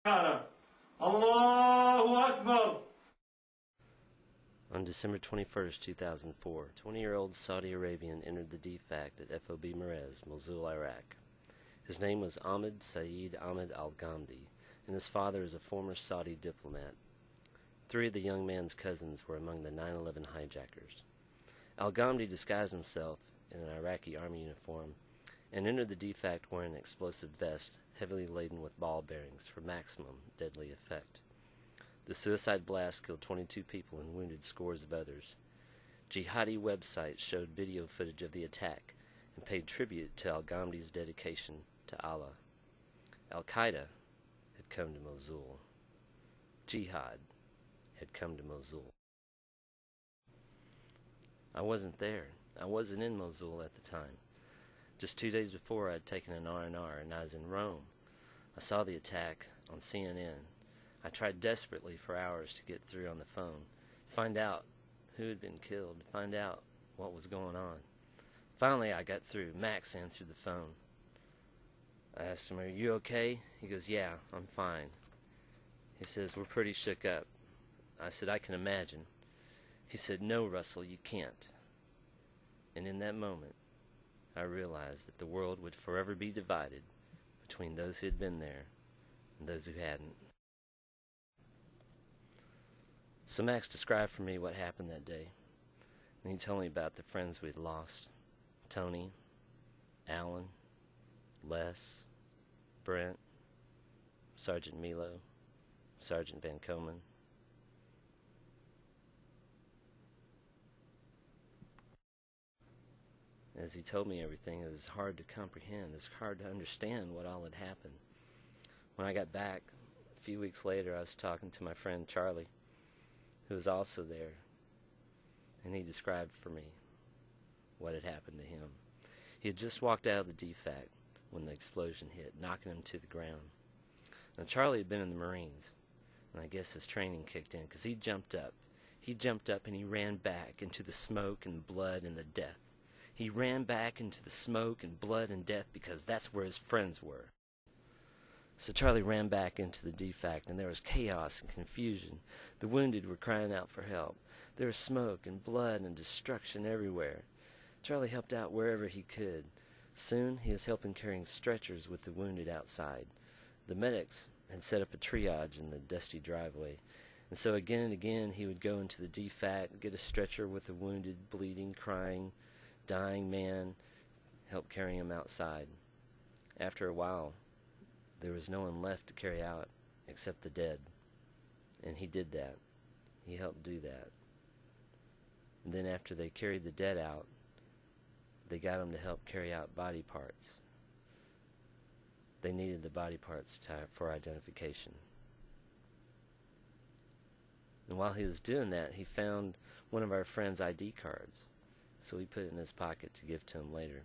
Allahu Akbar. On December 21st, 2004, 20-year-old Saudi Arabian entered the DFAC at FOB Marez, Mosul, Iraq. His name was Ahmed Saeed Ahmed Al-Ghamdi, and his father is a former Saudi diplomat. 3 of the young man's cousins were among the 9/11 hijackers. Al-Ghamdi disguised himself in an Iraqi army uniform and entered the DFAC wearing an explosive vest heavily laden with ball bearings for maximum deadly effect. The suicide blast killed 22 people and wounded scores of others. Jihadi websites showed video footage of the attack and paid tribute to Al-Ghamdi's dedication to Allah. Al-Qaeda had come to Mosul. Jihad had come to Mosul. I wasn't there. I wasn't in Mosul at the time. Just 2 days before, I'd taken an R&R and I was in Rome. I saw the attack on CNN. I tried desperately for hours to get through on the phone, find out who had been killed, find out what was going on. Finally, I got through. Max answered the phone. I asked him, "Are you okay?" He goes, "Yeah, I'm fine." He says, "We're pretty shook up." I said, "I can imagine." He said, "No, Russell, you can't." And in that moment, I realized that the world would forever be divided between those who had been there and those who hadn't. So Max described for me what happened that day, and he told me about the friends we'd lost: Tony, Alan, Les, Brent, Sergeant Milo, Sergeant Van Komen. As he told me everything, it was hard to comprehend. It was hard to understand what all had happened. When I got back, a few weeks later, I was talking to my friend Charlie, who was also there, and he described for me what had happened to him. He had just walked out of the DFAC when the explosion hit, knocking him to the ground. Now, Charlie had been in the Marines, and I guess his training kicked in, because he jumped up. He jumped up and he ran back into the smoke and blood and the death. He ran back into the smoke and blood and death because that's where his friends were. So Charlie ran back into the DFAC, and there was chaos and confusion. The wounded were crying out for help. There was smoke and blood and destruction everywhere. Charlie helped out wherever he could. Soon he was helping carrying stretchers with the wounded outside. The medics had set up a triage in the dusty driveway, and so again and again he would go into the DFAC, get a stretcher with a wounded, bleeding, crying, dying man, help carry him outside. After a while, there was no one left to carry out except the dead, and he did that. He helped do that. And then after they carried the dead out, they got him to help carry out body parts. They needed the body parts for identification. And while he was doing that, he found one of our friend's ID cards. So he put it in his pocket to give to him later.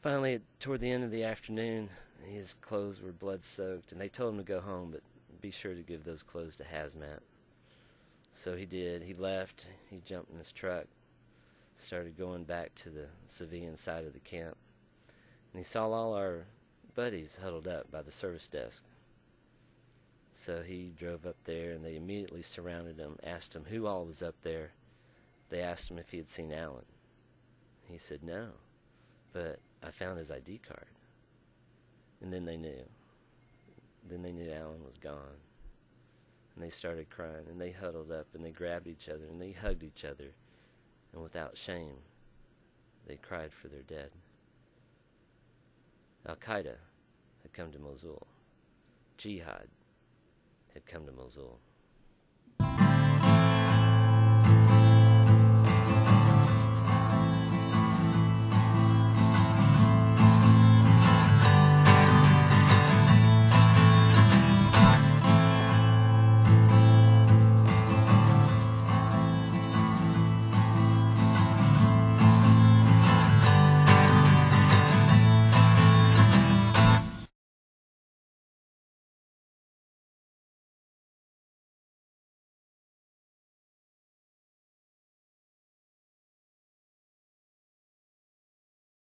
Finally, toward the end of the afternoon, his clothes were blood-soaked, and they told him to go home, but be sure to give those clothes to Hazmat. So he did. He left. He jumped in his truck, started going back to the civilian side of the camp, and he saw all our buddies huddled up by the service desk. So he drove up there, and they immediately surrounded him, asked him who all was up there. They asked him if he had seen Alan. He said no, but I found his ID card. And then they knew. Then they knew Alan was gone. And they started crying, and they huddled up, and they grabbed each other, and they hugged each other. And without shame, they cried for their dead. Al-Qaeda had come to Mosul. Jihad had come to Mosul.